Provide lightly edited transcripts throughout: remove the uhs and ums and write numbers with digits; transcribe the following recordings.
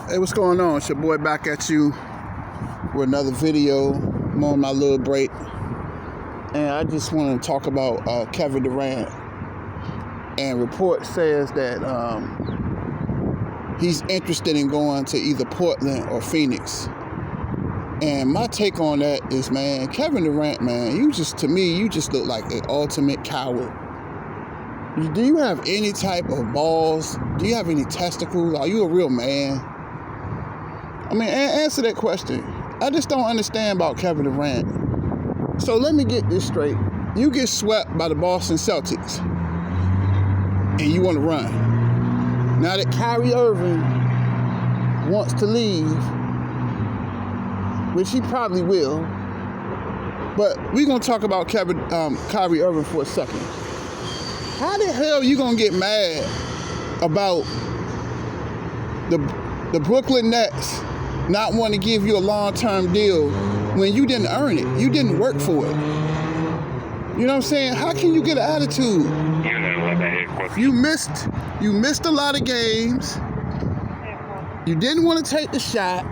Hey, what's going on? It's your boy back at you with another video. I'm on my little break. And I just want to talk about Kevin Durant. And report says that he's interested in going to either Portland or Phoenix. And my take on that is, man, Kevin Durant, man, to me, you just look like an ultimate coward. Do you have any type of balls? Do you have any testicles? Are you a real man? I mean, answer that question. I just don't understand about Kevin Durant. So let me get this straight. You get swept by the Boston Celtics, and you want to run. Now that Kyrie Irving wants to leave, which he probably will, but we're going to talk about Kyrie Irving for a second. How the hell you going to get mad about the Brooklyn Nets not want to give you a long-term deal when you didn't earn it? You didn't work for it. You know what I'm saying? How can you get an attitude? You missed a lot of games. You didn't want to take the shot.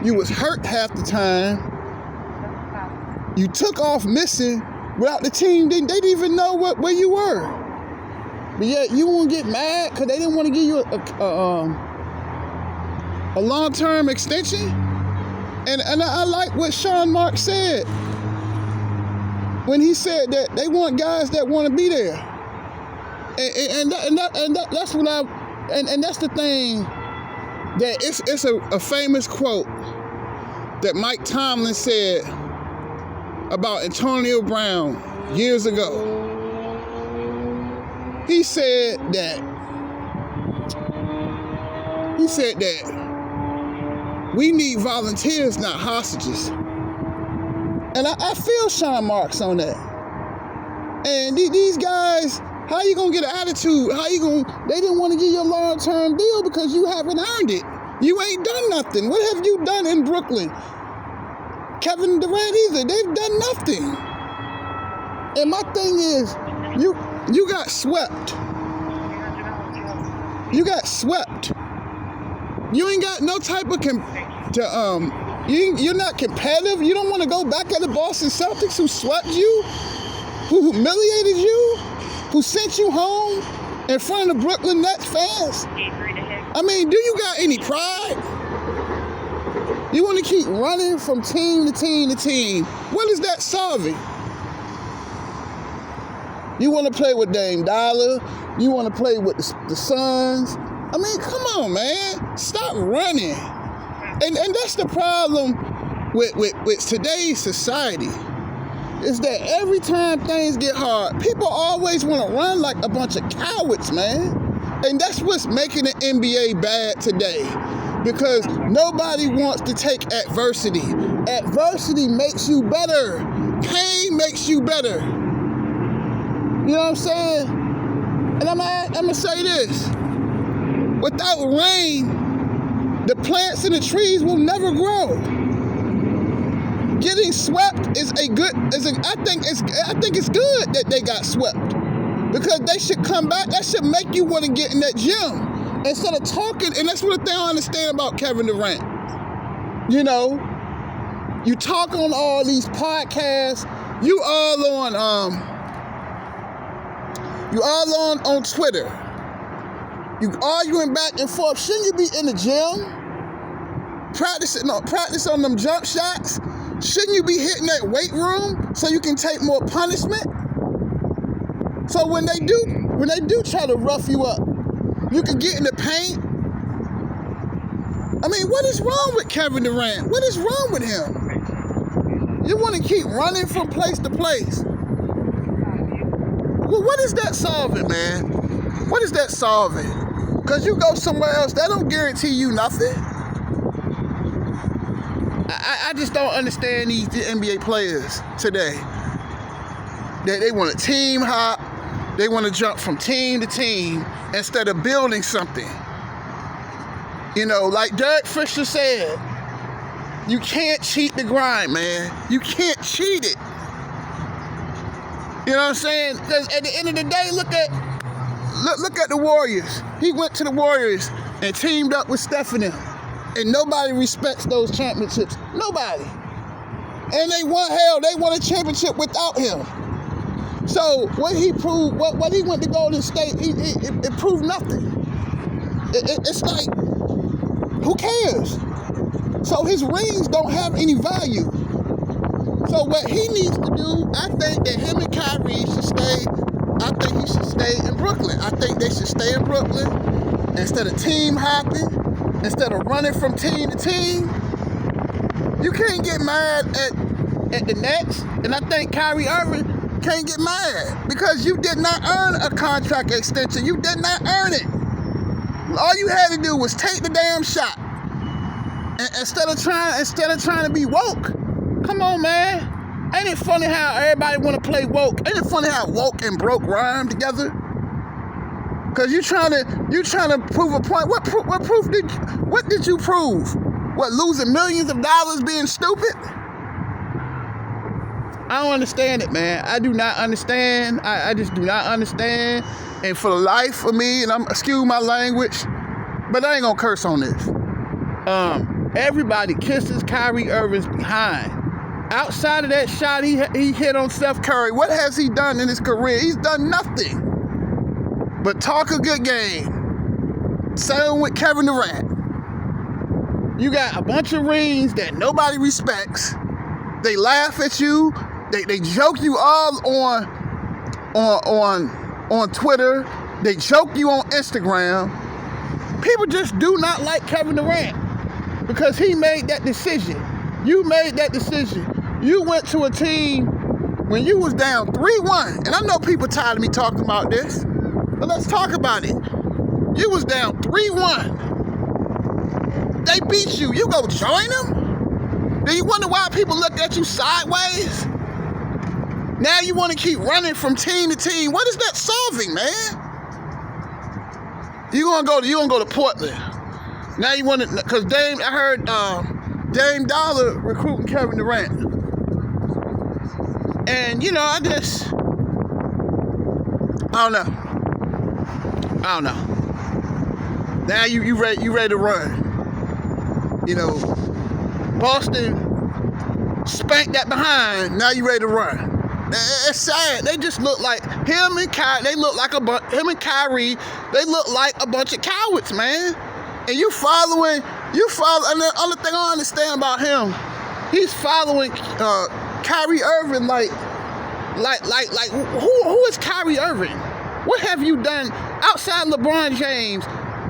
You was hurt half the time. You took off missing without the team. They didn't even know where you were. But yet you won't get mad because they didn't want to give you a long-term extension. And I like what Sean Mark said when he said that they want guys that want to be there. And that's what and that's the thing, that it's a famous quote that Mike Tomlin said about Antonio Brown years ago. He said that we need volunteers, not hostages. And I feel Sean Marks on that. And these guys, how you gonna get an attitude? They didn't want to give you a long-term deal because you haven't earned it. You ain't done nothing. What have you done in Brooklyn? Kevin Durant either. They've done nothing. And my thing is, you got swept. You got swept. You ain't got no type of you're not competitive. You don't want to go back at the Boston Celtics who swept you, who humiliated you, who sent you home in front of the Brooklyn Nets fans. I mean, do you got any pride? You want to keep running from team to team to team. What is that solving? You want to play with Dame Dollar. You want to play with the Suns. I mean, come on, man. Stop running. And that's the problem with today's society, is that every time things get hard, people always want to run like a bunch of cowards, man. And that's what's making the NBA bad today, because nobody wants to take adversity. Adversity makes you better. Pain makes you better. You know what I'm saying? And I'm gonna say this. Without rain, the plants and the trees will never grow. Getting swept I think it's good that they got swept, because they should come back. That should make you want to get in that gym instead of talking. And that's what I don't understand about Kevin Durant. You know, you talk on all these podcasts. You all on Twitter. You arguing back and forth. Shouldn't you be in the gym? Practice on them jump shots. Shouldn't you be hitting that weight room so you can take more punishment? So when they do try to rough you up, you can get in the paint. I mean, what is wrong with Kevin Durant? What is wrong with him? You want to keep running from place to place. Well, what is that solving, man? What is that solving? Because you go somewhere else, that don't guarantee you nothing. I just don't understand these NBA players today. They want to team hop. They want to jump from team to team instead of building something. You know, like Derek Fisher said, you can't cheat the grind, man. You can't cheat it. You know what I'm saying? Because at the end of the day, look at the Warriors. He went to the Warriors and teamed up with Steph and them. And nobody respects those championships. Nobody. And they won a championship without him. So what he proved, what he went to Golden State, it proved nothing. It's like, who cares? So his rings don't have any value. So what he needs to do, I think that him and Kyrie should stay. I think he should stay in Brooklyn. I think they should stay in Brooklyn instead of team hopping, instead of running from team to team. You can't get mad at the Nets, and I think Kyrie Irving can't get mad because you did not earn a contract extension. You did not earn it. All you had to do was take the damn shot. And instead of trying to be woke. Come on, man. Ain't it funny how everybody want to play woke? Ain't it funny how woke and broke rhyme together? Cause you trying to prove a point. What did you prove? What, losing millions of dollars being stupid? I don't understand it, man. I do not understand. I just do not understand. And for the life of me, and excuse my language, but I ain't gonna curse on this. Everybody kisses Kyrie Irving's behind. Outside of that shot he hit on Steph Curry, what has he done in his career? He's done nothing but talk a good game. Same with Kevin Durant. You got a bunch of rings that nobody respects. They laugh at you. They joke you all on Twitter. They joke you on Instagram. People just do not like Kevin Durant because he made that decision. You made that decision. You went to a team when you was down 3-1. And I know people tired of me talking about this, but let's talk about it. You was down 3-1. They beat you. You go join them? Then you wonder why people look at you sideways? Now you want to keep running from team to team. What is that solving, man? You gonna go to Portland. Now you want to, because I heard Dame Dollar recruiting Kevin Durant. And, you know, I don't know. Now you ready to run. You know, Boston spanked that behind. Now you ready to run. It's sad. They just look like him and Kyrie. They look like him and Kyrie. They look like a bunch of cowards, man. And you follow. And the other thing I understand about him, he's following Kyrie Irving like who is Kyrie Irving? What have you done outside LeBron James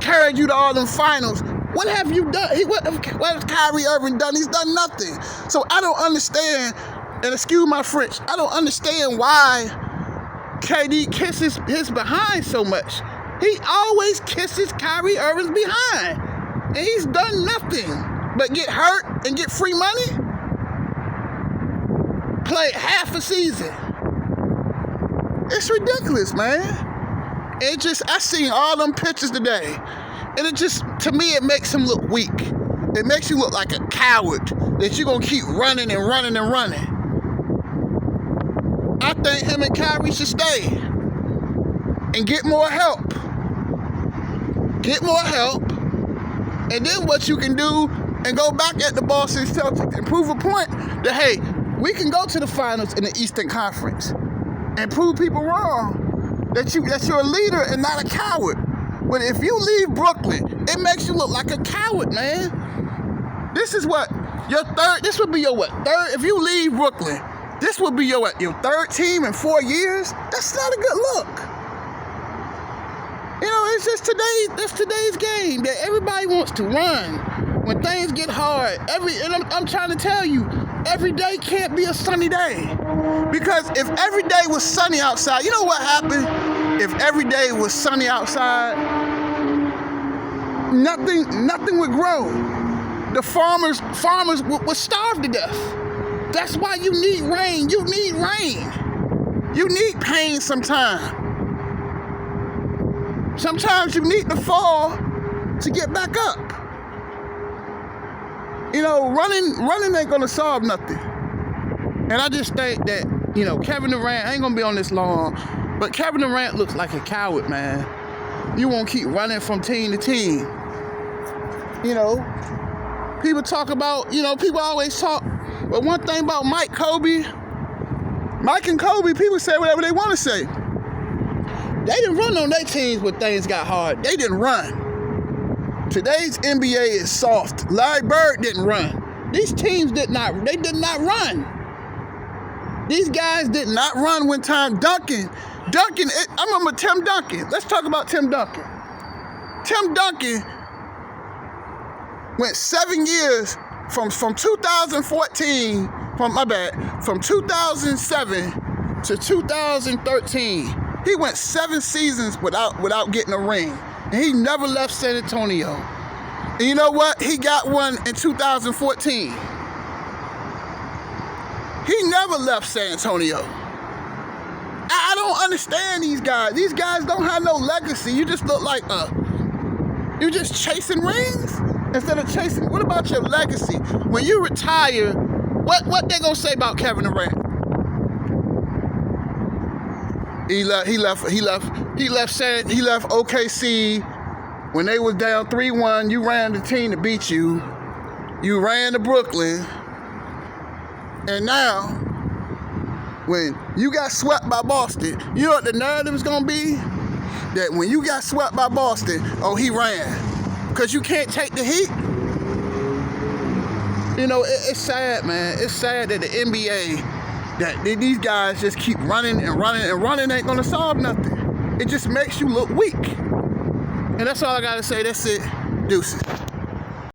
carried you to all them finals? What have you done? What has Kyrie Irving done? He's done nothing. So I don't understand, and excuse my French, I don't understand why KD kisses his behind so much. He always kisses Kyrie Irving's behind. And he's done nothing but get hurt and get free money. Play half a season. It's ridiculous, man. I seen all them pictures today. And it just, to me, it makes him look weak. It makes you look like a coward that you're going to keep running and running and running. I think him and Kyrie should stay and get more help. Get more help. And then what you can do and go back at the Boston Celtics and prove a point that, hey, we can go to the finals in the Eastern Conference and prove people wrong that you're a leader and not a coward. But if you leave Brooklyn, it makes you look like a coward, man. This is what this would be your third, if you leave Brooklyn, this would be your third team in 4 years. That's not a good look. You know, it's just today's game that everybody wants to run when things get hard. And I'm trying to tell you, every day can't be a sunny day. Because if every day was sunny outside, you know what happened? If every day was sunny outside, nothing would grow. The farmers would starve to death. That's why you need rain. You need rain. You need pain sometimes. Sometimes you need to fall to get back up. You know, running ain't gonna solve nothing. And I just think that, you know, Kevin Durant, I ain't gonna be on this long, but Kevin Durant looks like a coward, man. You won't keep running from team to team. You know, people talk about, people always talk, but one thing about Mike and Kobe, people say whatever they want to say. They didn't run on their teams when things got hard. They didn't run. Today's NBA is soft. Larry Bird didn't run. These teams did not run. These guys did not run when time. Duncan, I remember Tim Duncan. Let's talk about Tim Duncan. Tim Duncan went 7 years from 2014, from 2007 to 2013. He went 7 seasons without getting a ring. And he never left San Antonio. And you know what? He got one in 2014. He never left San Antonio. I don't understand these guys. These guys don't have no legacy. You just look like you're just chasing rings instead of chasing. What about your legacy? When you retire, what they gonna say about Kevin Durant? He left OKC when they was down 3-1. You ran the team to beat you. You ran to Brooklyn. And now, when you got swept by Boston, you know what the narrative is gonna be? That when you got swept by Boston, oh, he ran. Because you can't take the heat. It's sad, man. It's sad that the NBA, that these guys just keep running and running and running ain't gonna solve nothing. It just makes you look weak. And that's all I gotta say. That's it. Deuces.